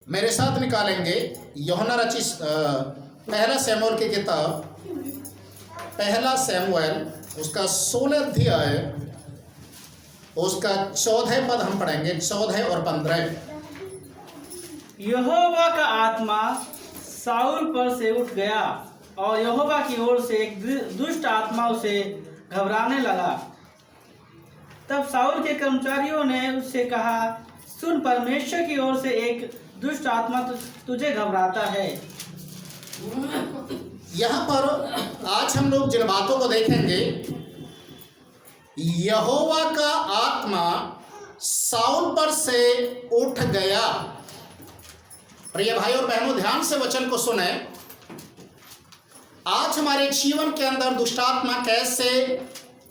मेरे साथ निकालेंगे यूहन्ना रचित पहला शमूएल की किताब, पहला शमूएल उसका 16 अध्याय, उसका 14 पद हम पढ़ेंगे, 14 और 15। यहोवा का आत्मा साउल पर से उठ गया और यहोवा की ओर से एक दुष्ट आत्मा उसे घबराने लगा। तब साउल के कर्मचारियों ने उससे कहा, सुन, परमेश्वर की ओर से एक दुष्ट आत्मा तुझे घबराता है। यहाँ पर आज हम लोग जिन बातों को देखेंगे, यहोवा का आत्मा साउल पर से उठ गया। प्रिय भाई और बहनों, ध्यान से वचन को सुने। आज हमारे जीवन के अंदर दुष्टात्मा कैसे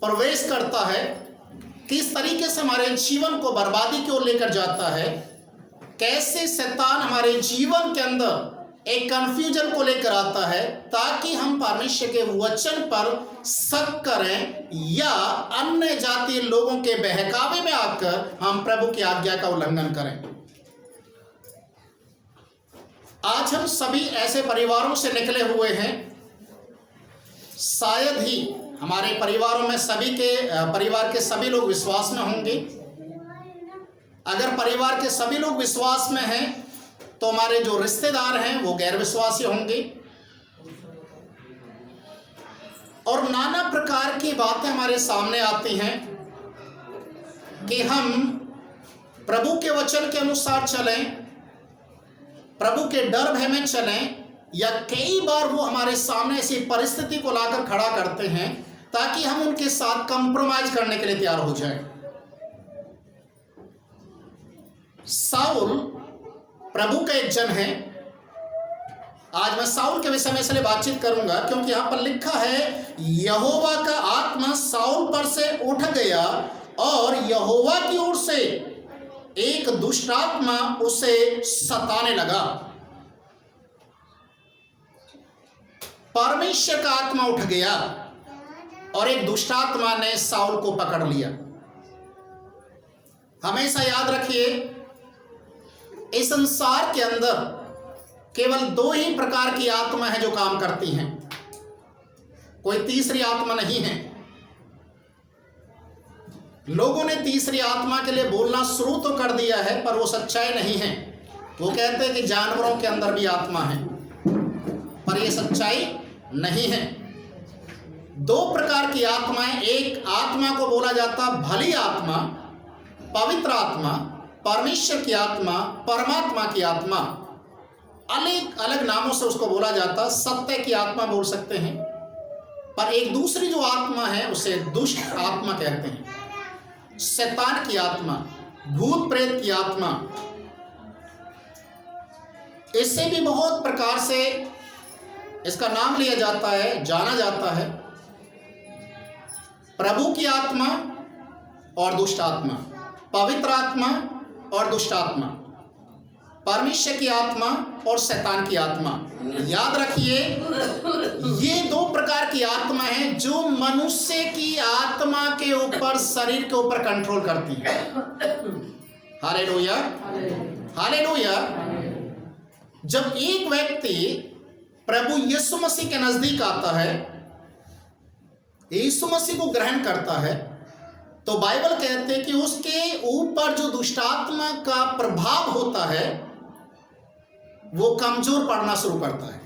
प्रवेश करता है, किस तरीके से हमारे जीवन को बर्बादी की ओर लेकर जाता है, कैसे शैतान हमारे जीवन के अंदर एक कंफ्यूजन को लेकर आता है ताकि हम परमेश्वर के वचन पर शक करें या अन्य जातीय लोगों के बहकावे में आकर हम प्रभु की आज्ञा का उल्लंघन करें। आज हम सभी ऐसे परिवारों से निकले हुए हैं। शायद ही हमारे परिवारों में परिवार के सभी लोग विश्वास में होंगे। अगर परिवार के सभी लोग विश्वास में हैं तो हमारे जो रिश्तेदार हैं वो गैर विश्वासी होंगे। और नाना प्रकार की बातें हमारे सामने आती हैं कि हम प्रभु के वचन के अनुसार चलें, प्रभु के डर भय में चलें, या कई बार वो हमारे सामने ऐसी परिस्थिति को लाकर खड़ा करते हैं ताकि हम उनके साथ कंप्रोमाइज करने के लिए तैयार हो जाएं। साउल प्रभु का एक जन है। आज मैं साउल के विषय में इसलिए बातचीत करूंगा क्योंकि यहां पर लिखा है, यहोवा का आत्मा साउल पर से उठ गया और यहोवा की ओर से एक दुष्ट आत्मा उसे सताने लगा। परमेश्वर का आत्मा उठ गया और एक दुष्ट आत्मा ने साउल को पकड़ लिया। हमेशा याद रखिए, इस संसार के अंदर केवल 2 ही प्रकार की आत्मा है जो काम करती हैं, कोई तीसरी आत्मा नहीं है। लोगों ने तीसरी आत्मा के लिए बोलना शुरू तो कर दिया है पर वो सच्चाई नहीं है। वो कहते हैं कि जानवरों के अंदर भी आत्मा है, पर ये सच्चाई नहीं है। 2 प्रकार की आत्माएं, एक आत्मा को बोला जाता भली आत्मा, पवित्र आत्मा, परमेश्वर की आत्मा, परमात्मा की आत्मा। अलग अलग नामों से उसको बोला जाता, सत्य की आत्मा बोल सकते हैं। पर एक दूसरी जो आत्मा है उसे दुष्ट आत्मा कहते हैं, शैतान की आत्मा, भूत प्रेत की आत्मा। इससे भी बहुत प्रकार से इसका नाम लिया जाता है, जाना जाता है। प्रभु की आत्मा और दुष्ट आत्मा, पवित्र आत्मा और दुष्ट आत्मा, परमेश्वर की आत्मा और शैतान की आत्मा। याद रखिए, ये 2 प्रकार की आत्मा है जो मनुष्य की आत्मा के ऊपर, शरीर के ऊपर कंट्रोल करती है। Hallelujah, hallelujah. जब एक व्यक्ति प्रभु यीशु मसीह के नजदीक आता है, यीशु मसीह को ग्रहण करता है, तो बाइबल कहते हैं कि उसके ऊपर जो दुष्टात्मा का प्रभाव होता है वो कमजोर पड़ना शुरू करता है।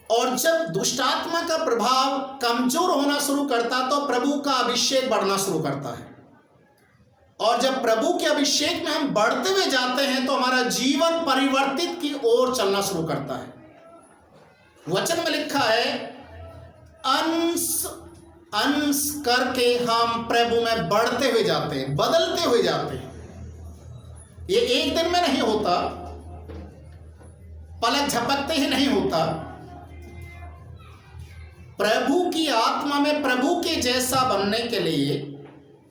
और जब दुष्टात्मा का प्रभाव कमजोर होना शुरू करता तो प्रभु का अभिषेक बढ़ना शुरू करता है। और जब प्रभु के अभिषेक में हम बढ़ते हुए जाते हैं तो हमारा जीवन परिवर्तित की ओर चलना शुरू करता है। वचन में लिखा है, अंश अंश करके हम प्रभु में बढ़ते हुए जाते हैं, बदलते हुए जाते हैं। ये एक दिन में नहीं होता, पलक झपकते ही नहीं होता। प्रभु की आत्मा में प्रभु के जैसा बनने के लिए,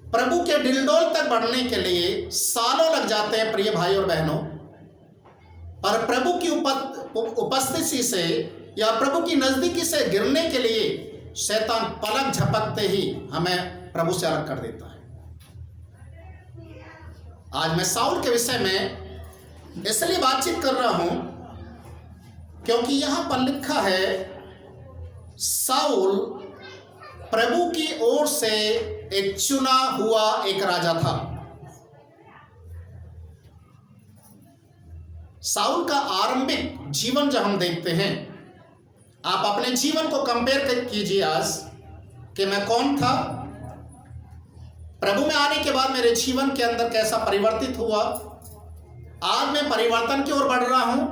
प्रभु के डिलडोल तक बढ़ने के लिए सालों लग जाते हैं प्रिय भाई और बहनों। पर प्रभु की उपस्थिति से या प्रभु की नजदीकी से गिरने के लिए शैतान पलक झपकते ही हमें प्रभु से अलग कर देता है। आज मैं साउल के विषय में इसलिए बातचीत कर रहा हूं क्योंकि यहां पर लिखा है साउल प्रभु की ओर से एक चुना हुआ एक राजा था। साउल का आरंभिक जीवन जब हम देखते हैं, आप अपने जीवन को कंपेयर कीजिए आज कि मैं कौन था, प्रभु में आने के बाद मेरे जीवन के अंदर कैसा परिवर्तित हुआ, आज मैं परिवर्तन की ओर बढ़ रहा हूं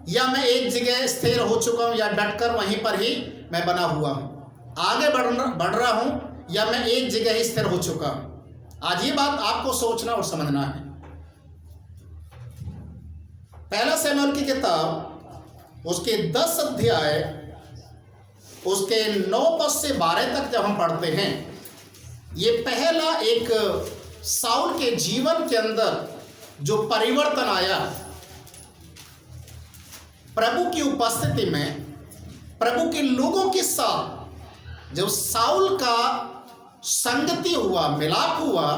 या मैं एक जगह स्थिर हो चुका हूं या डटकर वहीं पर ही मैं बना हुआ हूं, आगे बढ़ रहा हूं या मैं एक जगह ही स्थिर हो चुका हूं। आज ये बात आपको सोचना और समझना है। पहला शमूएल की किताब उसके 10 अध्याय उसके 9 पद से 12 तक जब हम पढ़ते हैं, ये पहला एक साउल के जीवन के अंदर जो परिवर्तन आया, प्रभु की उपस्थिति में, प्रभु के लोगों के साथ जब साउल का संगति हुआ, मिलाप हुआ,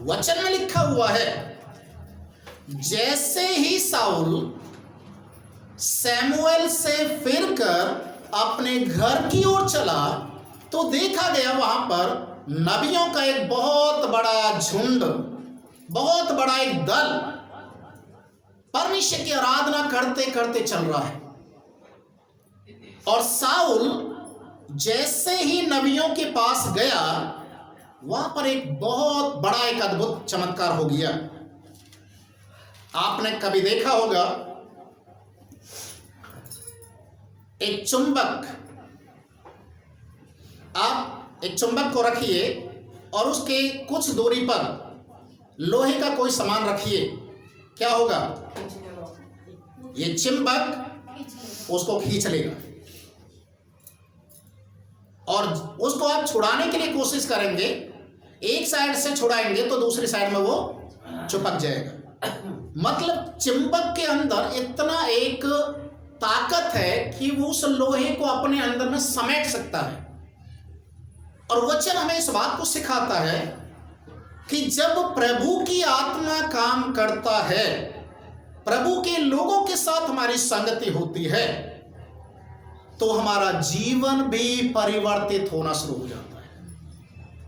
वचन में लिखा हुआ है जैसे ही साउल शमूएल से फिरकर अपने घर की ओर चला तो देखा गया वहां पर नबियों का एक बहुत बड़ा झुंड, बहुत बड़ा एक दल परमेश्वर की आराधना करते करते चल रहा है। और साउल जैसे ही नबियों के पास गया, वहां पर एक बहुत बड़ा एक अद्भुत चमत्कार हो गया। आपने कभी देखा होगा एक चुंबक, आप एक चुंबक को रखिए और उसके कुछ दूरी पर लोहे का कोई सामान रखिए, क्या होगा? ये चुंबक उसको खींच लेगा और उसको आप छुड़ाने के लिए कोशिश करेंगे, एक साइड से छुड़ाएंगे तो दूसरी साइड में वो चिपक जाएगा। मतलब चुंबक के अंदर इतना एक ताकत है कि वो उस लोहे को अपने अंदर में समेट सकता है। और वचन हमें इस बात को सिखाता है कि जब प्रभु की आत्मा काम करता है, प्रभु के लोगों के साथ हमारी संगति होती है, तो हमारा जीवन भी परिवर्तित होना शुरू हो जाता है।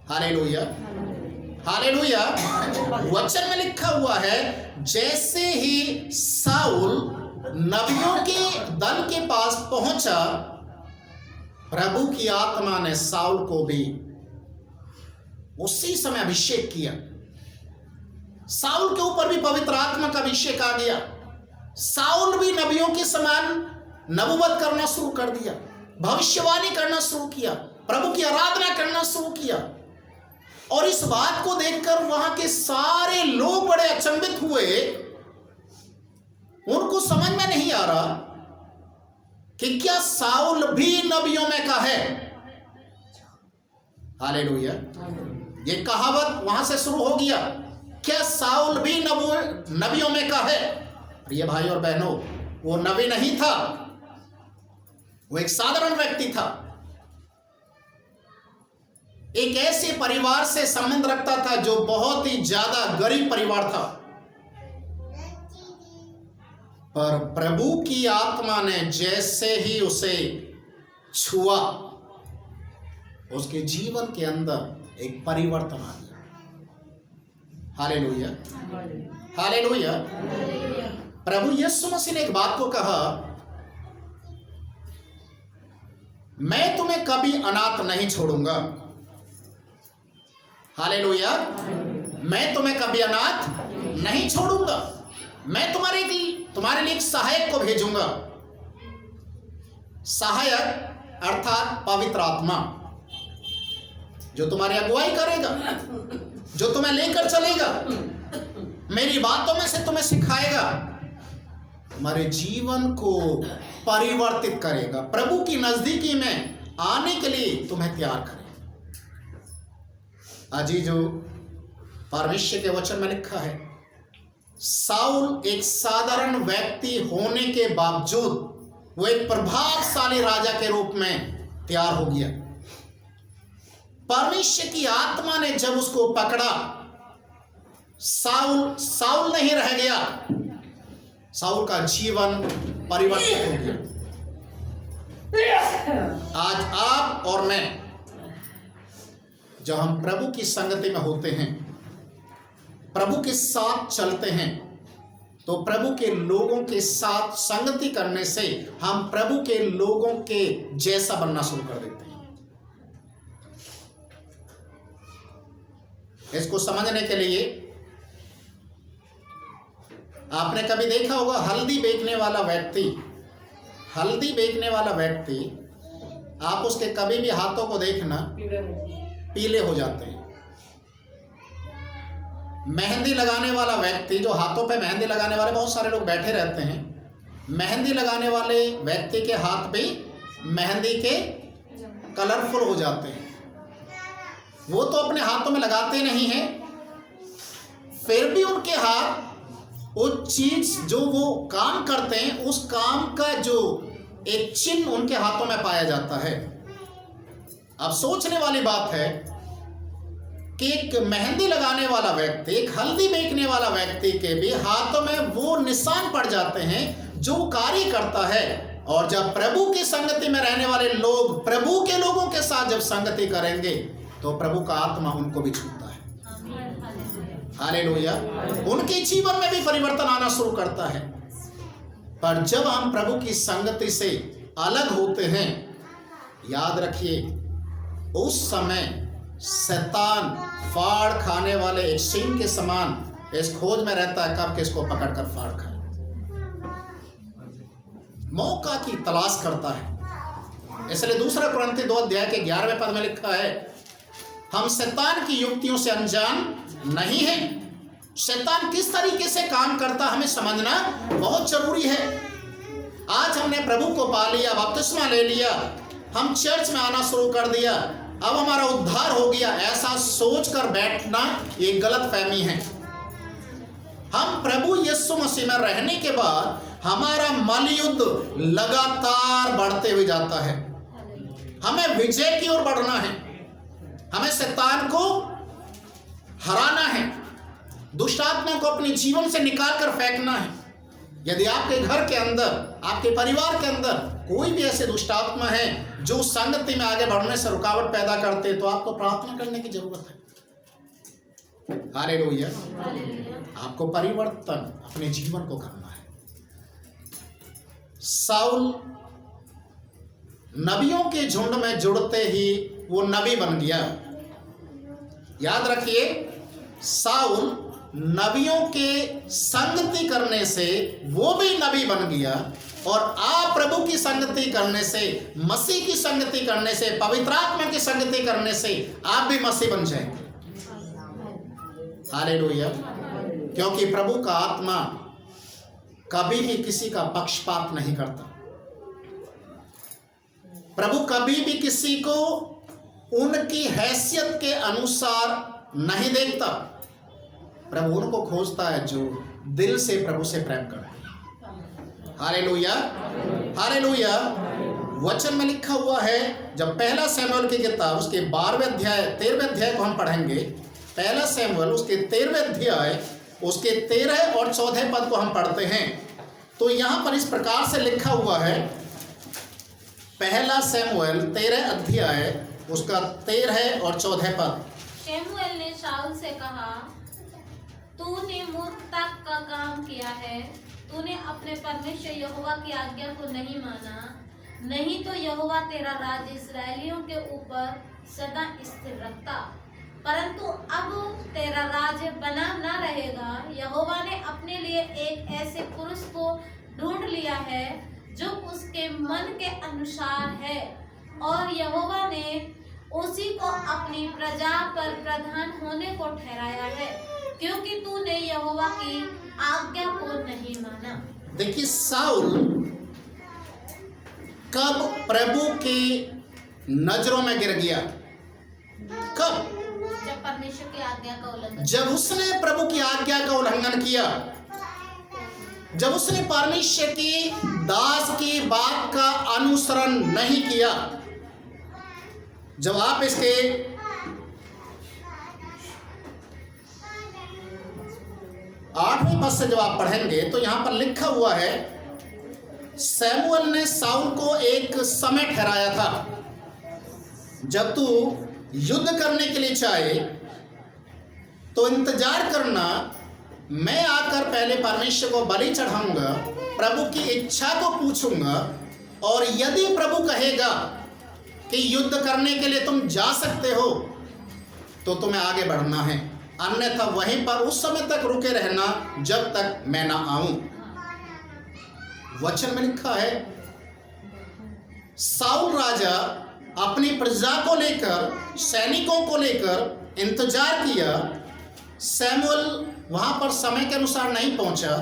Hallelujah, hallelujah. वचन में लिखा हुआ है जैसे ही साउल नबियों के दल के पास पहुंचा, प्रभु की आत्मा ने साउल को भी उसी समय अभिषेक किया। साउल के ऊपर भी पवित्र आत्मा का अभिषेक आ गया। साउल भी नबियों के समान नबूवत करना शुरू कर दिया, भविष्यवाणी करना शुरू किया, प्रभु की आराधना करना शुरू किया। और इस बात को देखकर वहां के सारे लोग बड़े अचंभित हुए। उनको समझ में नहीं आ रहा कि क्या साउल भी नबियों में का है। हालेलुया। ये कहावत वहां से शुरू हो गया, क्या साउल भी नबियों में का है। प्रिय भाई और बहनों, वो नबी नहीं था, वो एक साधारण व्यक्ति था, एक ऐसे परिवार से संबंध रखता था जो बहुत ही ज्यादा गरीब परिवार था। पर प्रभु की आत्मा ने जैसे ही उसे छुआ, उसके जीवन के अंदर एक परिवर्तन आ गया। Hallelujah, hallelujah. प्रभु यीशु मसीह ने एक बात को कहा, मैं तुम्हें कभी अनाथ नहीं छोड़ूंगा। हालेलुया। मैं तुम्हें कभी अनाथ नहीं छोड़ूंगा, मैं तुम्हारे लिए एक सहायक को भेजूंगा। सहायक अर्थात पवित्र आत्मा, जो तुम्हारी अगुवाई करेगा, जो तुम्हें लेकर चलेगा, मेरी बातों में से तुम्हें सिखाएगा, तुम्हारे जीवन को परिवर्तित करेगा, प्रभु की नजदीकी में आने के लिए तुम्हें तैयार करेगा। अजीजो, परमेश्वर के वचन में लिखा है, साउल एक साधारण व्यक्ति होने के बावजूद वो एक प्रभावशाली राजा के रूप में तैयार हो गया। परमेश्वर की आत्मा ने जब उसको पकड़ा, साउल नहीं रह गया। साउल का जीवन परिवर्तित हो गया। आज आप और मैं जब हम प्रभु की संगति में होते हैं, प्रभु के साथ चलते हैं, तो प्रभु के लोगों के साथ संगति करने से हम प्रभु के लोगों के जैसा बनना शुरू कर देते हैं। इसको समझने के लिए आपने कभी देखा होगा, हल्दी बेचने वाला व्यक्ति, आप उसके कभी भी हाथों को देखना पीले हो जाते हैं। मेहंदी लगाने वाला व्यक्ति, जो हाथों पे मेहंदी लगाने वाले बहुत सारे लोग बैठे रहते हैं, मेहंदी लगाने वाले व्यक्ति के हाथ भी मेहंदी के कलरफुल हो जाते हैं। वो तो अपने हाथों में लगाते नहीं हैं, फिर भी उनके हाथ वो चीज जो वो काम करते हैं, उस काम का जो एक चिन्ह उनके हाथों में पाया जाता है। अब सोचने वाली बात है कि एक मेहंदी लगाने वाला व्यक्ति, एक हल्दी बेचने वाला व्यक्ति के भी हाथों में वो निशान पड़ जाते हैं जो कार्य करता है। और जब प्रभु की संगति में रहने वाले लोग प्रभु के लोगों के साथ जब संगति करेंगे, तो प्रभु का आत्मा उनको भी छूता है। हालेलुया। उनके जीवन में भी परिवर्तन आना शुरू करता है। पर जब हम प्रभु की संगति से अलग होते हैं, याद रखिए, उस समय शैतान फाड़ खाने वाले एक सिंह के समान इस खोज में रहता है कब किसको पकड़कर फाड़ खाए। मौका की तलाश करता है। इसलिए दूसरा कुरिन्थी 2 अध्याय के 11वें पद में लिखा है, हम शैतान की युक्तियों से अनजान नहीं है। शैतान किस तरीके से काम करता हमें समझना बहुत जरूरी है। आज हमने प्रभु को पा लिया, बपतिस्मा ले लिया, हम चर्च में आना शुरू कर दिया, अब हमारा उद्धार हो गया, ऐसा सोचकर बैठना ये गलत फहमी है। हम प्रभु यीशु मसीह में रहने के बाद हमारा मलयुद्ध लगातार बढ़ते हुए जाता है। हमें विजय की ओर बढ़ना है, हमें शैतान को हराना है, दुष्ट आत्मा को अपने जीवन से निकाल कर फेंकना है। यदि आपके घर के अंदर, आपके परिवार के अंदर कोई भी ऐसे दुष्ट आत्मा है जो संगति में आगे बढ़ने से रुकावट पैदा करते, तो आपको प्रार्थना करने की जरूरत है। हालेलुया। आपको परिवर्तन अपने जीवन को करना है। साउल नबियों के झुंड में जुड़ते ही वो नबी बन गया। याद रखिए, साउल नबियों के संगति करने से वो भी नबी बन गया, और आप प्रभु की संगति करने से, मसीह की संगति करने से, पवित्र आत्मा की संगति करने से आप भी मसीह बन जाएंगे। हालेलुया। क्योंकि प्रभु का आत्मा कभी भी किसी का पक्षपात नहीं करता। प्रभु कभी भी किसी को उनकी हैसियत के अनुसार नहीं देखता। प्रभु उनको खोजता है जो दिल से प्रभु से प्रेम करते हैं। Hallelujah, hallelujah. वचन में लिखा हुआ है, जब पहला शमूएल की किताब उसके 12वें अध्याय 13वें अध्याय को हम पढ़ेंगे, पहला शमूएल उसके 13वें अध्याय उसके 13 और 14 पद को हम पढ़ते हैं, तो यहाँ पर इस प्रकार से लिखा हुआ है, पहला शमूएल 13 अध्याय उसका 13 और 14 पद। शमूएल ने शाऊल से कहा, तूने मूर्खता का काम किया है, तूने अपने परमेश्वर यहोवा की आज्ञा को नहीं माना, नहीं तो यहोवा तेरा राज इस्राएलियों के ऊपर सदा स्थिर रखता। परंतु अब तेरा राज्य बना न रहेगा। यहोवा ने अपने लिए एक ऐसे पुरुष को ढूंढ लिया है जो उसके मन के अनुसार है, और यहोवा ने उसी को अपनी प्रजा पर प्रधान होने को ठहराया है, क्योंकि तूने यहोवा की आज्ञा को नहीं माना। देखिए, साउल कब प्रभु की नजरों में गिर गया? कब? जब परमेश्वर की आज्ञा का उल्लंघन, जब उसने प्रभु की आज्ञा का उल्लंघन किया, जब उसने परमेश्वर की दास की बात का अनुसरण नहीं किया। जब आप 8वें पद से जब आप पढ़ेंगे तो यहां पर लिखा हुआ है, शमूएल ने शाऊल को एक समय ठहराया था, जब तू युद्ध करने के लिए चाहे तो इंतजार करना, मैं आकर पहले परमेश्वर को बलि चढ़ाऊंगा, प्रभु की इच्छा को पूछूंगा, और यदि प्रभु कहेगा कि युद्ध करने के लिए तुम जा सकते हो तो तुम्हें आगे बढ़ना है, अन्यथा वहीं पर उस समय तक रुके रहना जब तक मैं ना आऊं। वचन में लिखा है, शाऊल राजा अपनी प्रजा को लेकर, सैनिकों को लेकर इंतजार किया। शमूएल वहां पर समय के अनुसार नहीं पहुंचा,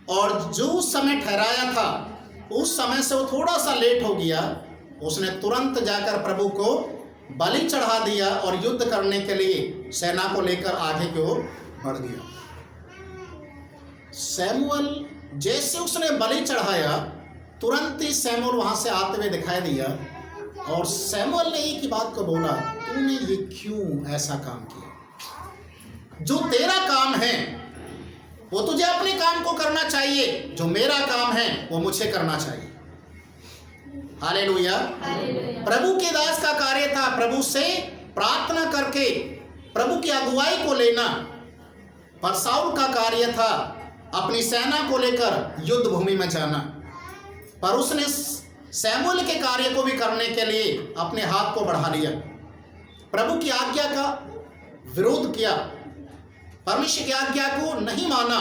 और जो समय ठहराया था उस समय से वो थोड़ा सा लेट हो गया। उसने तुरंत जाकर प्रभु को बलि चढ़ा दिया और युद्ध करने के लिए सेना को लेकर आगे की ओर बढ़ गया। शमूएल जैसे उसने बलि चढ़ाया, तुरंत ही शमूएल वहां से आते हुए दिखाई दिया, और शमूएल ने एक ही बात को बोला, तूने ये क्यों ऐसा काम किया? जो तेरा काम है वो तुझे अपने काम को करना चाहिए, जो मेरा काम है वो मुझे करना चाहिए। हालेलुया। प्रभु के दास का कार्य था प्रभु से प्रार्थना करके प्रभु की अगुवाई को लेना, पर शाऊल का कार्य था अपनी सेना को लेकर युद्ध भूमि में जाना। पर उसने शमूएल के कार्य को भी करने के लिए अपने हाथ को बढ़ा लिया, प्रभु की आज्ञा का विरोध किया, परमेश्वर की आज्ञा को नहीं माना।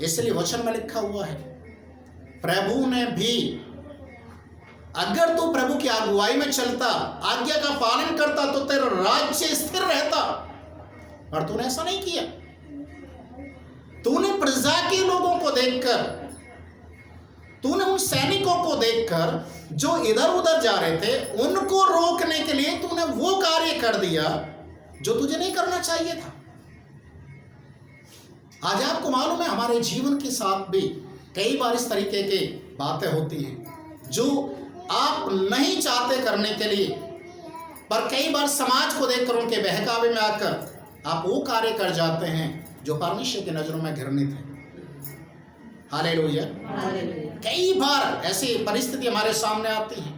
इसलिए वचन में लिखा हुआ है, प्रभु ने भी, अगर तू प्रभु की अगुवाई में चलता, आज्ञा का पालन करता, तो तेरा राज्य स्थिर रहता, पर तूने ऐसा नहीं किया। तूने प्रजा के लोगों को देखकर, तूने उन सैनिकों को देखकर जो इधर उधर जा रहे थे, उनको रोकने के लिए तूने वो कार्य कर दिया जो तुझे नहीं करना चाहिए था। आज आपको मालूम है, हमारे जीवन के साथ भी कई बार इस तरीके की बातें होती हैं जो आप नहीं चाहते करने के लिए, पर कई बार समाज को देखकर उनके बहकावे में आकर आप वो कार्य कर जाते हैं जो परमेश्वर की नजरों में घृणित है। हालेलुया। कई बार ऐसी परिस्थिति हमारे सामने आती है,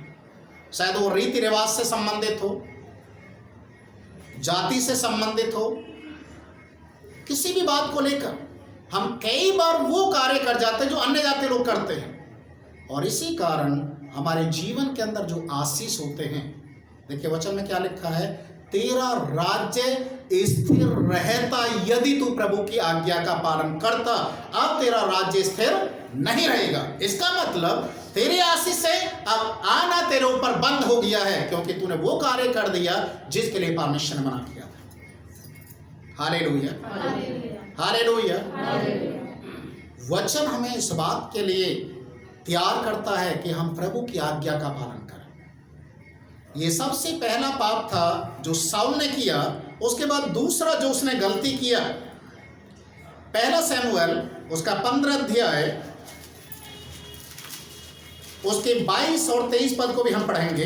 शायद वो रीति रिवाज से संबंधित हो, जाति से संबंधित हो, किसी भी बात को लेकर हम कई बार वो कार्य कर जाते हैं जो अन्य जाति लोग करते हैं, और इसी कारण हमारे जीवन के अंदर जो आशीष होते हैं, देखिए वचन में क्या लिखा है, तेरा राज्य स्थिर रहता यदि तू प्रभु की आज्ञा का पालन करता। अब तेरा राज्य स्थिर नहीं रहेगा। इसका मतलब तेरी आशीष से अब आना तेरे ऊपर बंद हो गया है, क्योंकि तूने वो कार्य कर दिया जिसके लिए परमेश्वर ने मना किया था। Hallelujah, hallelujah. वचन हमें इस बात के लिए तैयार करता है कि हम प्रभु की आज्ञा का पालन करें। ये सबसे पहला पाप था जो शाऊल ने किया। उसके बाद दूसरा जो उसने गलती किया, पहला शमूएल उसका 15 अध्याय उसके 22 और 23 पद को भी हम पढ़ेंगे।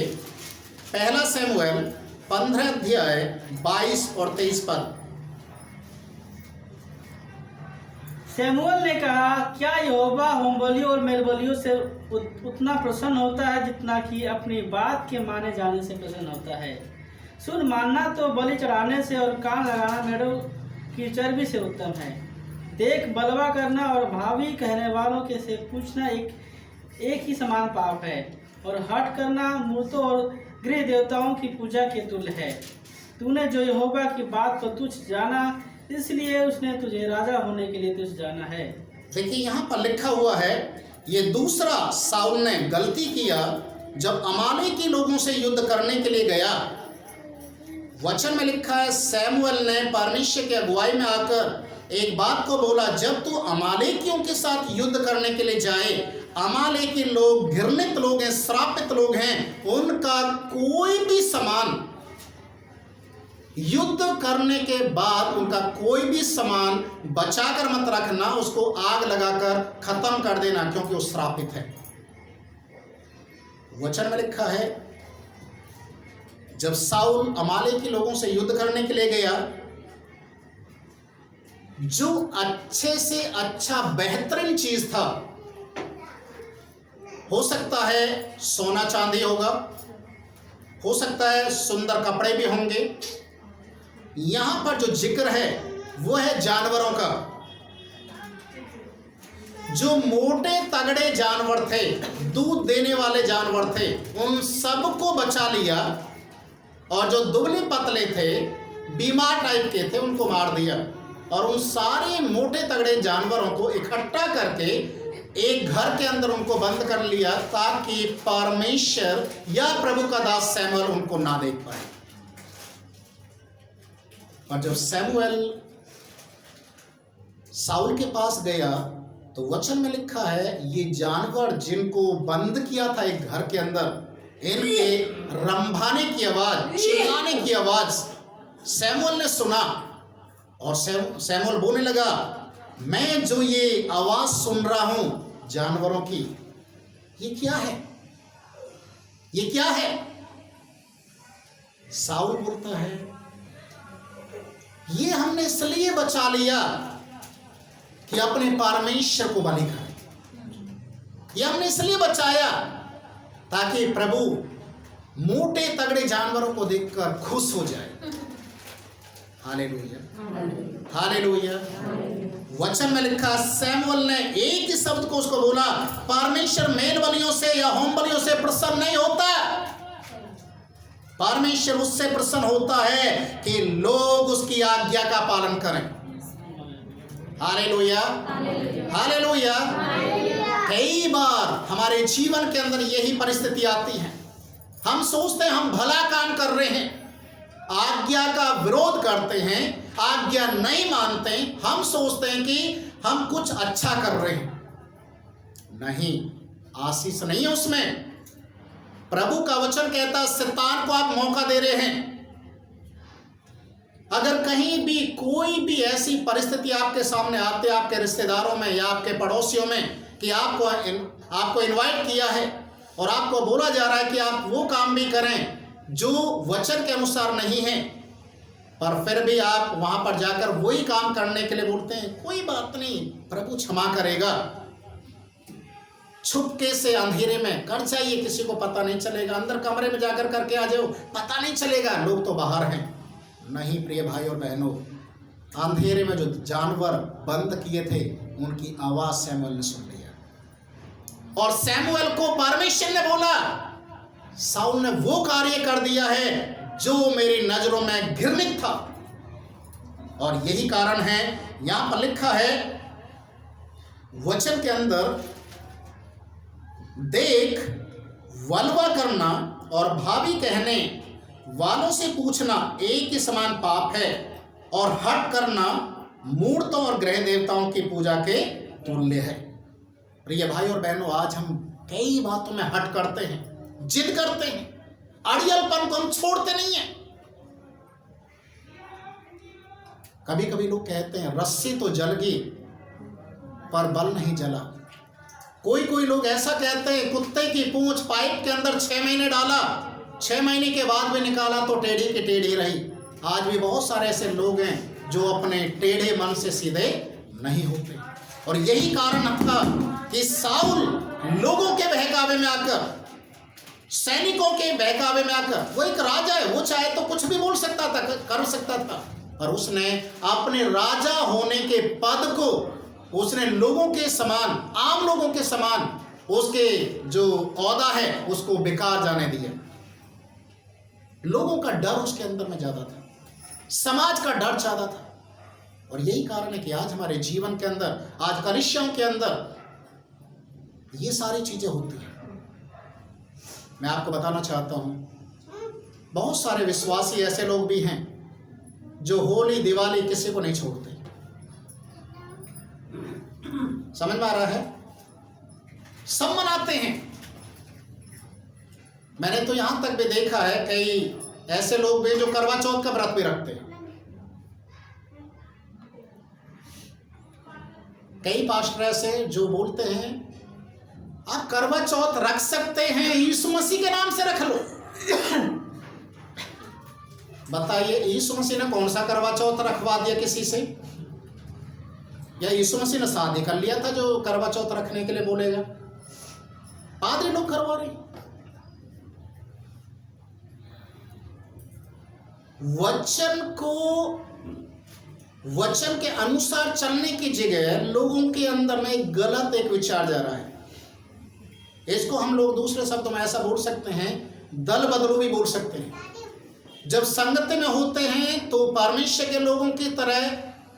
पहला शमूएल 15 अध्याय 22 और 23 पद। शमूएल ने कहा, क्या यहोवा होम बलियों और मेल बलियों से उतना प्रसन्न होता है जितना कि अपनी बात के माने जाने से प्रसन्न होता है? सुन, मानना तो बलि चढ़ाने से और कान लगाना मेढ़ों की चर्बी से उत्तम है। देख, बलवा करना और भावी कहने वालों के से पूछना एक ही समान पाप है, और हट करना मूर्तों और गृह देवताओं की पूजा के तुल्य है। तूने जो यहोवा की बात को तुच्छ जाना, इसलिए उसने तुझे राजा होने के लिए तुझे जाना है। देखिए यहाँ पर लिखा हुआ है, ये दूसरा शाऊल ने गलती किया जब अमालेकी लोगों से युद्ध करने के लिए गया। वचन में लिखा है, शमूएल ने परमेश्वर की अगुवाई में आकर एक बात को बोला, जब तू अमालेकियों के साथ युद्ध करने के लिए जाए, अमालेकी लोग घृणित लोग हैं, श्रापित लोग हैं, उनका कोई भी सामान, युद्ध करने के बाद उनका कोई भी सामान बचाकर मत रखना, उसको आग लगाकर खत्म कर देना, क्योंकि वो श्रापित है। वचन में लिखा है, जब शाऊल अमालेकी लोगों से युद्ध करने के लिए गया, जो अच्छे से अच्छा बेहतरीन चीज था, हो सकता है सोना चांदी होगा, हो सकता है सुंदर कपड़े भी होंगे। यहां पर जो जिक्र है वो है जानवरों का। जो मोटे तगड़े जानवर थे, दूध देने वाले जानवर थे, उन सबको बचा लिया, और जो दुबले पतले थे, बीमार टाइप के थे, उनको मार दिया, और उन सारे मोटे तगड़े जानवरों को इकट्ठा करके एक घर के अंदर उनको बंद कर लिया, ताकि परमेश्वर या प्रभु का दास सैमुएल उनको ना देख पाए। और जब सैमुएल साउल के पास गया तो वचन में लिखा है, ये जानवर जिनको बंद किया था एक घर के अंदर, इनके रंभाने की आवाज, चिल्लाने की आवाज सैमुएल ने सुना, और सैमुएल बोलने लगा, मैं जो ये आवाज सुन रहा हूं जानवरों की, ये क्या है, ये क्या है? साउल बोलता है, ये हमने इसलिए बचा लिया कि अपने परमेश्वर को बलि करें। ये हमने इसलिए बचाया ताकि प्रभु मोटे तगड़े जानवरों को देखकर खुश हो जाए। Hallelujah, hallelujah. वचन में लिखा, सैमुएल ने एक ही शब्द को उसको बोला, परमेश्वर मेल बलियों से या होम बलियों से प्रसन्न नहीं होता। परमेश्वर उससे प्रसन्न होता है कि लोग उसकी आज्ञा का पालन करें। Hallelujah, hallelujah. कई बार हमारे जीवन के अंदर यही परिस्थिति आती है, हम सोचते हैं हम भला काम कर रहे हैं, आज्ञा का विरोध करते हैं, आज्ञा नहीं मानते, हम सोचते हैं कि हम कुछ अच्छा कर रहे हैं। नहीं, आशीष नहीं है उसमें। प्रभु का वचन कहता है, शैतान को आप मौका दे रहे हैं। अगर कहीं भी कोई भी ऐसी परिस्थिति आपके सामने आते, आपके रिश्तेदारों में या आपके पड़ोसियों में, कि आपको इनवाइट किया है और आपको बोला जा रहा है कि आप वो काम भी करें जो वचन के अनुसार नहीं है, पर फिर भी आप वहां पर जाकर वही काम करने के लिए बोलते हैं, कोई बात नहीं, प्रभु क्षमा करेगा, छुपके से अंधेरे में कर जाइए, किसी को पता नहीं चलेगा, अंदर कमरे में जाकर करके आ जाओ, पता नहीं चलेगा, लोग तो बाहर हैं। नहीं प्रिय भाई और बहनों, अंधेरे में जो जानवर बंद किए थे, उनकी आवाज सैमुएल ने सुन लिया, और सैमुएल को परमेश्वर ने बोला, साउल ने वो कार्य कर दिया है जो मेरी नजरों में घृणित था। और यही कारण है, यहां पर लिखा है वचन के अंदर, देख, वलवा करना और भावी कहने वालों से पूछना एक ही समान पाप है, और हट करना मूर्तों और ग्रह देवताओं की पूजा के तुल्य है। प्रिय भाई और बहनों, आज हम कई बातों में हट करते हैं, जिद करते हैं, अड़ियलपन को हम छोड़ते नहीं हैं। कभी कभी लोग कहते हैं, रस्सी तो जल गई पर बल नहीं जला। कोई लोग ऐसा कहते हैं, कुत्ते की पूंछ पाइप के अंदर 6 महीने डाला, 6 महीने के बाद भी निकाला तो टेढ़ी की टेढ़ी रही। आज भी बहुत सारे ऐसे लोग हैं जो अपने टेढ़े मन से सीधे नहीं होते, और यही कारण था कि साउल लोगों के बहकावे में आकर, सैनिकों के बहकावे में आकर, वो एक राजा है, वो चाहे तो कुछ भी बोल सकता था, कर सकता था, पर उसने अपने राजा होने के पद को, उसने लोगों के समान, आम लोगों के समान उसके जो औहदा है उसको बेकार जाने दिया। लोगों का डर उसके अंदर में ज्यादा था, समाज का डर ज्यादा था, और यही कारण है कि आज हमारे जीवन के अंदर, आज कलीसियाओं के अंदर ये सारी चीजें होती हैं। मैं आपको बताना चाहता हूं, बहुत सारे विश्वासी ऐसे लोग भी हैं जो होली दिवाली किसी को नहीं छोड़ते। समझ में आ रहा है? सब मनाते हैं। मैंने तो यहां तक भी देखा है, कई ऐसे लोग भी जो करवा चौथ का व्रत भी रखते हैं। कई पास्टर ऐसे जो बोलते हैं, आप करवा चौथ रख सकते हैं, यीशु मसीह के नाम से रख लो। बताइए, यीशु मसीह ने कौन सा करवा चौथ रखवा दिया किसी से? या यीशु मसीह ने शादी कर लिया था जो करवा चौथ रखने के लिए बोलेगा? पादरी लोग करवा रहे। वचन के अनुसार चलने की जगह लोगों के अंदर में एक गलत एक विचार जा रहा है। इसको हम लोग दूसरे शब्दों में ऐसा बोल सकते हैं, दल बदलू भी बोल सकते हैं। जब संगति में होते हैं तो परमेश्वर के लोगों की तरह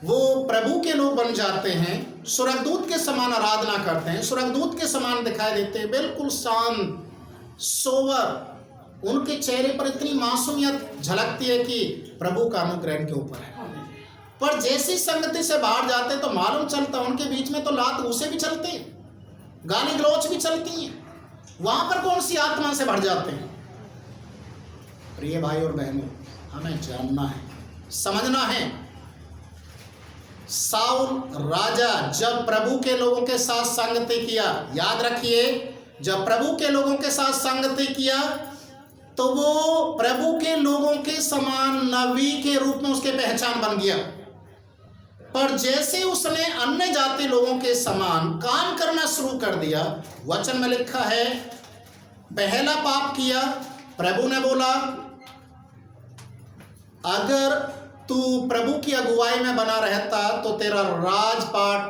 वो प्रभु के लोग बन जाते हैं, स्वर्गदूत के समान आराधना करते हैं, स्वर्गदूत के समान दिखाई देते हैं, बिल्कुल शांत सोवर। उनके चेहरे पर इतनी मासूमियत झलकती है कि प्रभु का अनुग्रह इनके ऊपर है। पर जैसी संगति से बाहर जाते तो मालूम चलता उनके बीच में तो लात उसे भी चलते हैं, गाली गलौच भी चलती हैं। वहां पर कौन सी आत्मा से भर जाते हैं? प्रिय भाई और बहनों, हमें जानना है, समझना है। साउल राजा जब प्रभु के लोगों के साथ संगति किया, याद रखिए, जब प्रभु के लोगों के साथ संगति किया तो वो प्रभु के लोगों के समान नबी के रूप में उसके पहचान बन गया। पर जैसे उसने अन्य जाति लोगों के समान काम करना शुरू कर दिया, वचन में लिखा है पहला पाप किया। प्रभु ने बोला अगर तू प्रभु की अगुवाई में बना रहता तो तेरा राजपाट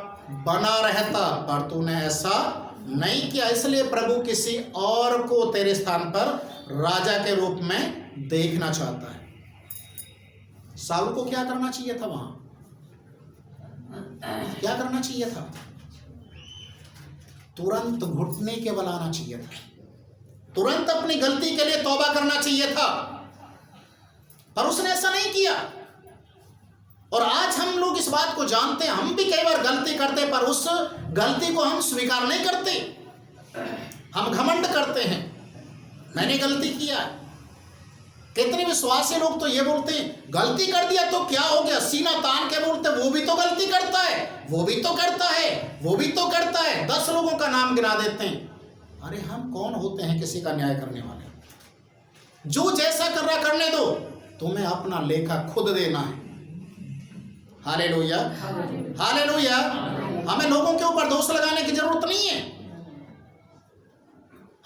बना रहता, पर तूने ऐसा नहीं किया, इसलिए प्रभु किसी और को तेरे स्थान पर राजा के रूप में देखना चाहता है। साउल को क्या करना चाहिए था? वहां क्या करना चाहिए था? तुरंत घुटने के बल आना चाहिए था, तुरंत अपनी गलती के लिए तौबा करना चाहिए था, पर उसने ऐसा नहीं किया। और आज हम लोग इस बात को जानते हैं, हम भी कई बार गलती करते, पर उस गलती को हम स्वीकार नहीं करते, हम घमंड करते हैं, मैंने गलती किया। कितने विश्वासी लोग तो ये बोलते हैं गलती कर दिया तो क्या हो गया, सीना तान के बोलते वो भी तो गलती करता है, वो भी तो करता है, वो भी तो करता है, 10 लोगों का नाम गिना देते हैं। अरे हम कौन होते हैं किसी का न्याय करने वाले? जो जैसा कर रहा करने दो, तुम्हें अपना लेखा खुद देना है। Hallelujah, hallelujah. हमें लोगों के ऊपर दोष लगाने की जरूरत नहीं है,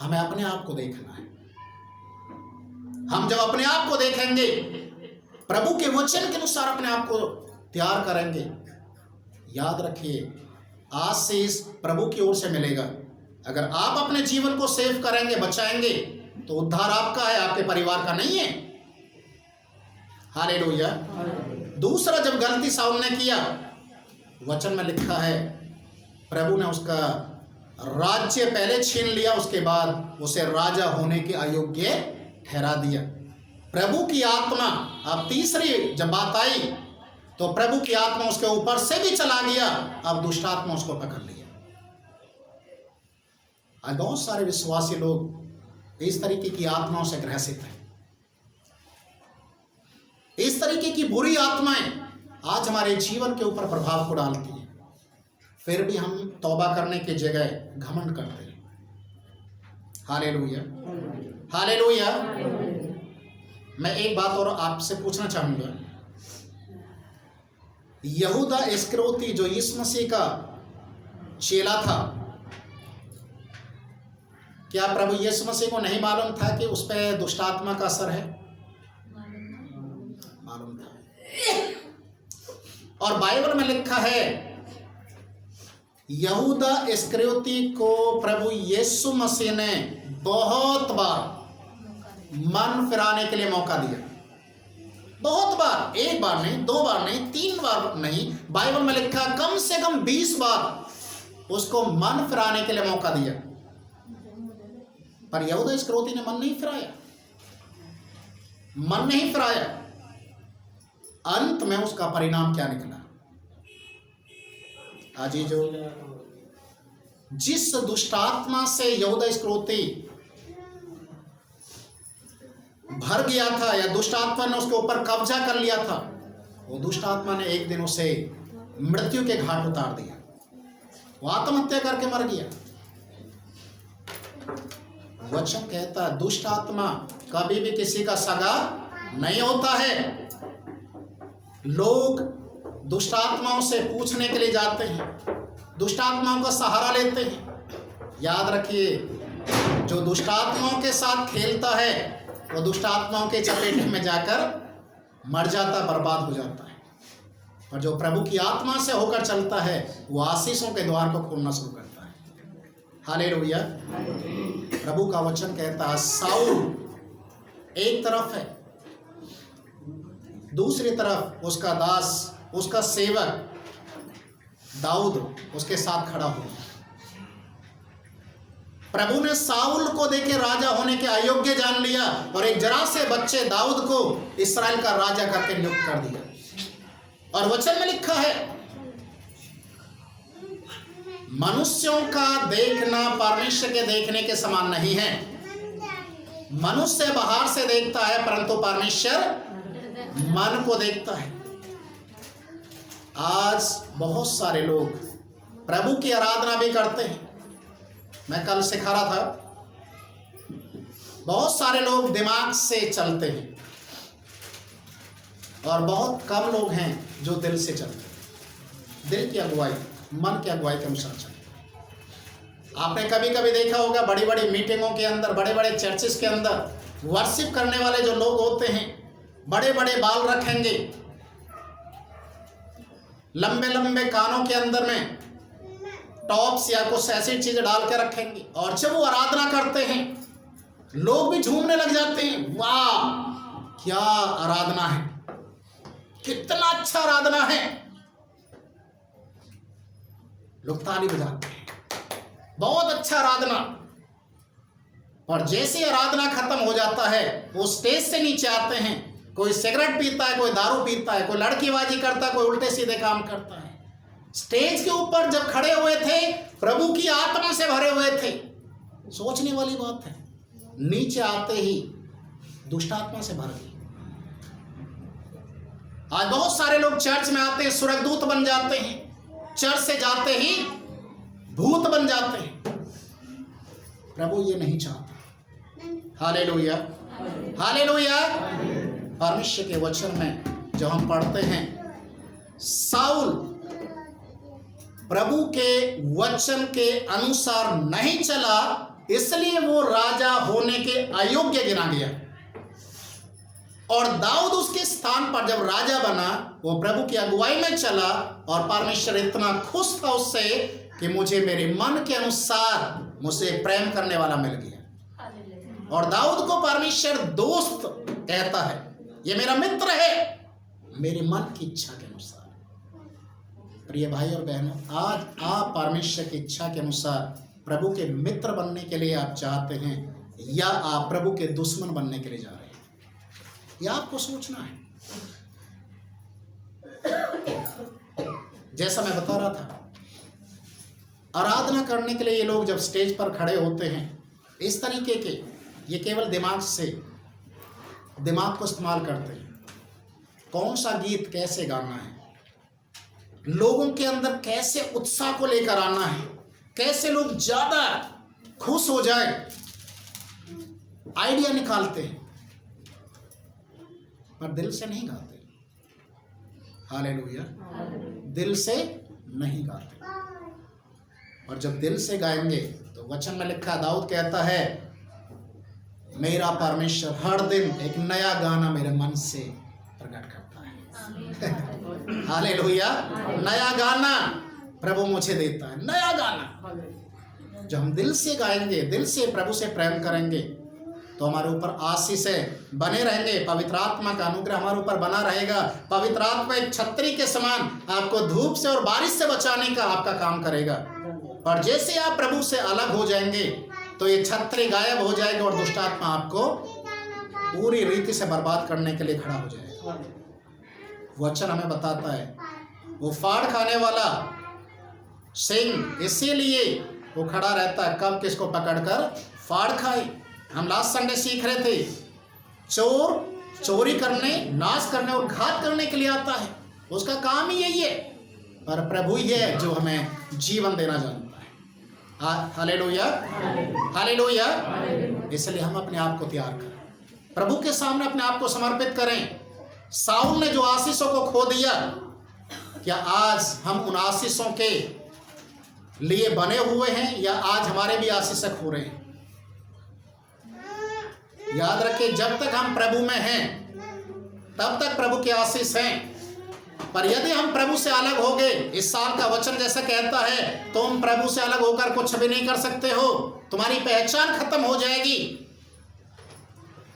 हमें अपने आप को देखना है। हम जब अपने आप को देखेंगे, प्रभु के वचन के अनुसार अपने आप को तैयार करेंगे, याद रखिए आशीष प्रभु की ओर से मिलेगा। अगर आप अपने जीवन को सेव करेंगे, बचाएंगे, तो उद्धार आपका है, आपके परिवार का नहीं है। हालेलुया। दूसरा, जब गलती साउल ने किया, वचन में लिखा है प्रभु ने उसका राज्य पहले छीन लिया, उसके बाद उसे राजा होने के अयोग्य ठहरा दिया। प्रभु की आत्मा, अब तीसरी जब बात आई तो प्रभु की आत्मा उसके ऊपर से भी चला गया, अब दुष्ट आत्मा उसको पकड़ लिया। आज बहुत सारे विश्वासी लोग इस तरीके की आत्माओं से ग्रसित हैं। इस तरीके की बुरी आत्माएं आज हमारे जीवन के ऊपर प्रभाव को डालती हैं, फिर भी हम तौबा करने की जगह घमंड करते हैं। Hallelujah, hallelujah. मैं एक बात और आपसे पूछना चाहूंगा, यहूदा इस्करियोती जो यीशु मसीह का चेला था, क्या प्रभु यीशु मसीह को नहीं मालूम था कि उस पर दुष्ट आत्मा का असर है? मालूम था। और बाइबल में लिखा है यहूदा इस्करियोती को प्रभु यीशु मसीह ने बहुत बार मन फिराने के लिए मौका दिया। बहुत बार, एक बार नहीं, 2 बार नहीं, 3 बार नहीं, बाइबल में लिखा कम से कम 20 बार उसको मन फिराने के लिए मौका दिया, पर यहूदा इस्करियोती ने मन नहीं फिराया, मन नहीं फिराया। अंत में उसका परिणाम क्या निकला? आज जो जिस दुष्टात्मा से यहूदा इस्करियोती भर गया था, या दुष्ट आत्मा ने उसके ऊपर कब्जा कर लिया था, वो दुष्ट आत्मा ने एक दिन उसे मृत्यु के घाट उतार दिया। वो आत्महत्या करके मर गया। वचन कहता है दुष्ट आत्मा कभी भी किसी का सगा नहीं होता है। लोग दुष्ट आत्माओं से पूछने के लिए जाते हैं, दुष्ट आत्माओं का सहारा लेते हैं। याद रखिए, जो दुष्ट आत्माओं के साथ खेलता है वो दुष्ट आत्माओं के चपेटे में जाकर मर जाता, बर्बाद हो जाता है। और जो प्रभु की आत्मा से होकर चलता है वो आशीषों के द्वार को खोलना शुरू करता है। हालेलुया। प्रभु का वचन कहता है साउल एक तरफ है, दूसरी तरफ उसका दास, उसका सेवक दाऊद उसके साथ खड़ा हुआ। प्रभु ने साउल को देके राजा होने के अयोग्य जान लिया और एक जरा से बच्चे दाऊद को इस्राएल का राजा करके नियुक्त कर दिया। और वचन में लिखा है मनुष्यों का देखना परमेश्वर के देखने के समान नहीं है। मनुष्य बाहर से देखता है परंतु परमेश्वर मन को देखता है। आज बहुत सारे लोग प्रभु की आराधना भी करते हैं। मैं कल सिखा रहा था, बहुत सारे लोग दिमाग से चलते हैं और बहुत कम लोग हैं जो दिल से चलते हैं, दिल की अगुवाई, मन की अगुवाई के अनुसार चलते हैं। आपने कभी कभी देखा होगा बड़ी बड़ी मीटिंगों के अंदर, बड़े बड़े चर्चेस के अंदर वर्शिप करने वाले जो लोग होते हैं बड़े बड़े बाल रखेंगे, लंबे लंबे कानों के अंदर में टॉप्स या कुछ ऐसी चीज डाल के रखेंगे और जब वो आराधना करते हैं लोग भी झूमने लग जाते हैं। वाह क्या आराधना है, कितना अच्छा आराधना है, लोग ताली बजाते हैं, बहुत अच्छा आराधना। और जैसे आराधना खत्म हो जाता है वो स्टेज से नीचे आते हैं, कोई सिगरेट पीता है, कोई दारू पीता है, कोई लड़कीबाजी करता है, कोई उल्टे सीधे काम करता है। स्टेज के ऊपर जब खड़े हुए थे प्रभु की आत्मा से भरे हुए थे। सोचने वाली बात है, नीचे आते ही दुष्ट आत्मा से भर गई। आज बहुत सारे लोग चर्च में आते हैं स्वर्गदूत बन जाते हैं, चर्च से जाते ही भूत बन जाते हैं। प्रभु ये नहीं चाहता। Hallelujah, hallelujah. परमेश्वर के वचन में जो हम पढ़ते हैं, साउल प्रभु के वचन के अनुसार नहीं चला, इसलिए वो राजा होने के अयोग्य गिना गया। और दाऊद उसके स्थान पर जब राजा बना वो प्रभु की अगुवाई में चला और परमेश्वर इतना खुश था उससे कि मुझे मेरे मन के अनुसार मुझसे प्रेम करने वाला मिल गया। और दाऊद को परमेश्वर दोस्त कहता है, ये मेरा मित्र है मेरे मन की इच्छा के अनुसार। प्रिय भाई और बहनों, आज आप परमेश्वर की इच्छा के अनुसार प्रभु के मित्र बनने के लिए आप चाहते हैं या आप प्रभु के दुश्मन बनने के लिए जा रहे हैं, यह आपको सोचना है। जैसा मैं बता रहा था, आराधना करने के लिए ये लोग जब स्टेज पर खड़े होते हैं इस तरीके के, ये केवल दिमाग को इस्तेमाल करते हैं। कौन सा गीत कैसे गाना है, लोगों के अंदर कैसे उत्साह को लेकर आना है, कैसे लोग ज्यादा खुश हो जाए, आइडिया निकालते हैं पर दिल से नहीं गाते। हालेलुया, दिल से नहीं गाते। और जब दिल से गाएंगे तो वचन में लिखा, दाऊद कहता है मेरा परमेश्वर हर दिन एक नया गाना मेरे मन से प्रकट करता है। हालेलुया, नया गाना प्रभु मुझे देता है, नया गाना। जब हम दिल से गाएंगे, दिल से प्रभु से प्रेम करेंगे तो हमारे ऊपर आशीष बने रहेंगे, पवित्र आत्मा का अनुग्रह हमारे ऊपर बना रहेगा। पवित्र आत्मा एक छतरी के समान आपको धूप से और बारिश से बचाने का आपका काम करेगा। और जैसे आप प्रभु से अलग हो जाएंगे तो ये छतरी गायब हो जाएगी और दुष्ट आत्मा आपको पूरी रीति से बर्बाद करने के लिए खड़ा हो जाएगा। वचन हमें बताता है वो फाड़ खाने वाला सिंह इसीलिए वो खड़ा रहता है, कब किसको पकड़कर फाड़ खाए। हम लास्ट संडे सीख रहे थे, चोर चोरी करने, नाश करने और घात करने के लिए आता है, उसका काम ही यही है। पर प्रभु ही है जो हमें जीवन देना जानता है। Hallelujah, hallelujah. इसलिए हम अपने आप को तैयार करें, प्रभु के सामने अपने आप को समर्पित करें। साउल ने जो आशीषों को खो दिया, क्या आज हम उन आशीषों के लिए बने हुए हैं या आज हमारे भी आशीषक हो रहे हैं? याद रखिए, जब तक हम प्रभु में हैं तब तक प्रभु के आशीष हैं, पर यदि हम प्रभु से अलग हो गए, इस साल का वचन जैसा कहता है, तुम प्रभु से अलग होकर कुछ भी नहीं कर सकते हो, तुम्हारी पहचान खत्म हो जाएगी।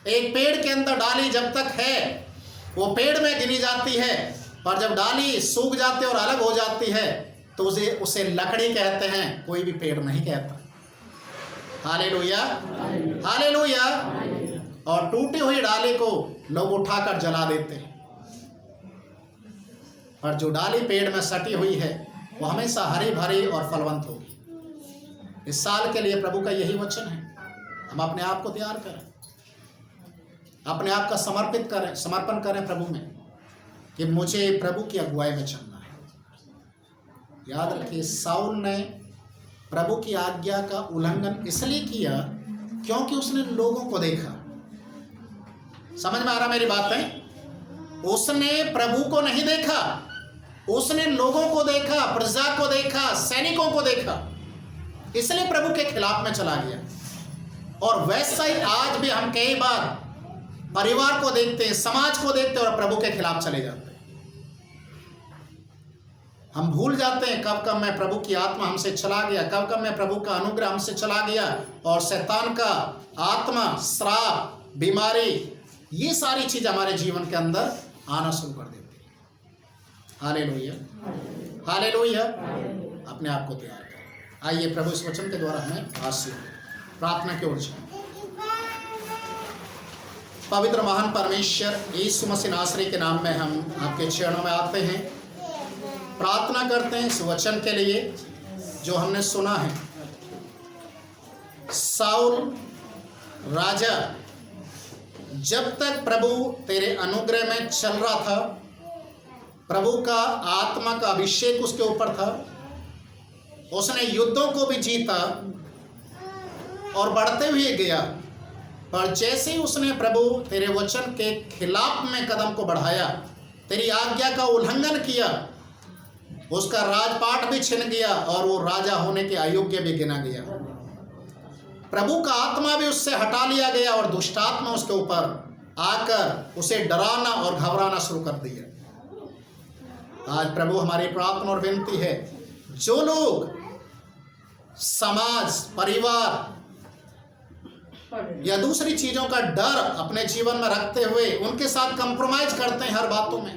एक पेड़ के अंदर डाली जब तक है वो पेड़ में गिनी जाती है, पर जब डाली सूख जाती है और अलग हो जाती है तो उसे लकड़ी कहते हैं, कोई भी पेड़ नहीं कहता। Hallelujah, hallelujah. और टूटी हुई डाली को लोग उठाकर जला देते हैं, पर जो डाली पेड़ में सटी हुई है वो हमेशा हरी भरी और फलवंत होगी। इस साल के लिए प्रभु का यही वचन है, हम अपने आप को तैयार करें, अपने आप का समर्पण करें प्रभु में कि मुझे प्रभु की अगुवाई में चलना है। याद रखिए, साउल ने प्रभु की आज्ञा का उल्लंघन इसलिए किया क्योंकि उसने लोगों को देखा। समझ में आ रहा मेरी बात है? उसने प्रभु को नहीं देखा, उसने लोगों को देखा, प्रजा को देखा, सैनिकों को देखा, इसलिए प्रभु के खिलाफ में चला गया। और वैसा ही आज भी हम कई बार परिवार को देखते हैं, समाज को देखते हैं और प्रभु के खिलाफ चले जाते हैं। हम भूल जाते हैं कब कब में प्रभु की आत्मा हमसे चला गया, कब कब में प्रभु का अनुग्रह हमसे चला गया, और शैतान का आत्मा, श्राप, बीमारी, ये सारी चीज हमारे जीवन के अंदर आना शुरू कर देती है। Hallelujah, hallelujah. अपने आप को तैयार करें। आइए प्रभु इस वचन के द्वारा हमें आशीष प्रार्थना की ओर चलें। पवित्र महान परमेश्वर यीशु मसीह नासरी के नाम में हम आपके चरणों में आते हैं, प्रार्थना करते हैं इस वचन के लिए जो हमने सुना है। साउल राजा जब तक प्रभु तेरे अनुग्रह में चल रहा था, प्रभु का आत्मा का अभिषेक उसके ऊपर था, उसने युद्धों को भी जीता और बढ़ते हुए गया। पर जैसे ही उसने प्रभु तेरे वचन के खिलाफ में कदम को बढ़ाया, तेरी आज्ञा का उल्लंघन किया, उसका राजपाट भी छिन गया और वो राजा होने के अयोग्य भी गिना गया। प्रभु का आत्मा भी उससे हटा लिया गया और दुष्ट आत्मा उसके ऊपर आकर उसे डराना और घबराना शुरू कर दिया। आज प्रभु हमारी प्रार्थना और विनती है, जो लोग समाज, परिवार या दूसरी चीजों का डर अपने जीवन में रखते हुए उनके साथ कंप्रोमाइज करते हैं हर बातों में,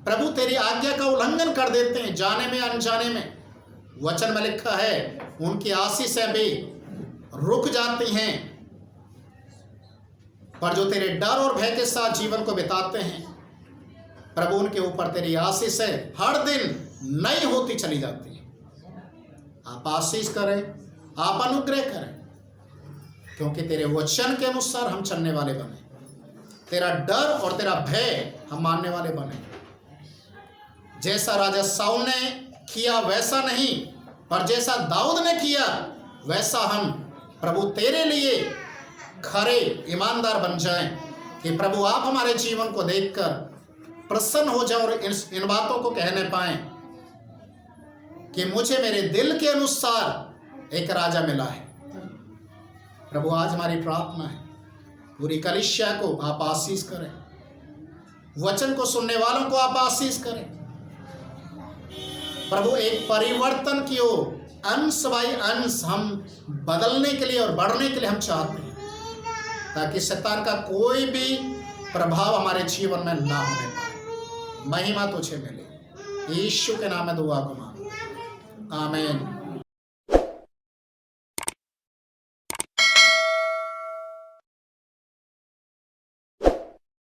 प्रभु तेरी आज्ञा का उल्लंघन कर देते हैं जाने में अनजाने में, वचन में लिखा है उनकी आशीषें भी रुक जाती हैं। पर जो तेरे डर और भय के साथ जीवन को बिताते हैं, प्रभु उनके ऊपर तेरी आशीषें हर दिन नई होती चली जाती हैं। आप आशीष करें, आप अनुग्रह करें, क्योंकि तेरे वचन के अनुसार हम चलने वाले बने, तेरा डर और तेरा भय हम मानने वाले बने। जैसा राजा साउल ने किया वैसा नहीं, पर जैसा दाऊद ने किया वैसा हम प्रभु तेरे लिए खरे ईमानदार बन जाएं, कि प्रभु आप हमारे जीवन को देखकर प्रसन्न हो जाओ और इन बातों को कहने पाएं कि मुझे मेरे दिल के अनुसार एक राजा मिला है। प्रभु आज हमारी प्रार्थना है, पूरी कलीसिया को आप आशीष करें, वचन को सुनने वालों को आप आशीष करें। प्रभु एक परिवर्तन की ओर अंश बाई अंश हम बदलने के लिए और बढ़ने के लिए हम चाहते हैं, ताकि शैतान का कोई भी प्रभाव हमारे जीवन में ना होने पाए। महिमा तुझे मिले, यीशु के नाम में दुआ को मांगो, आमीन।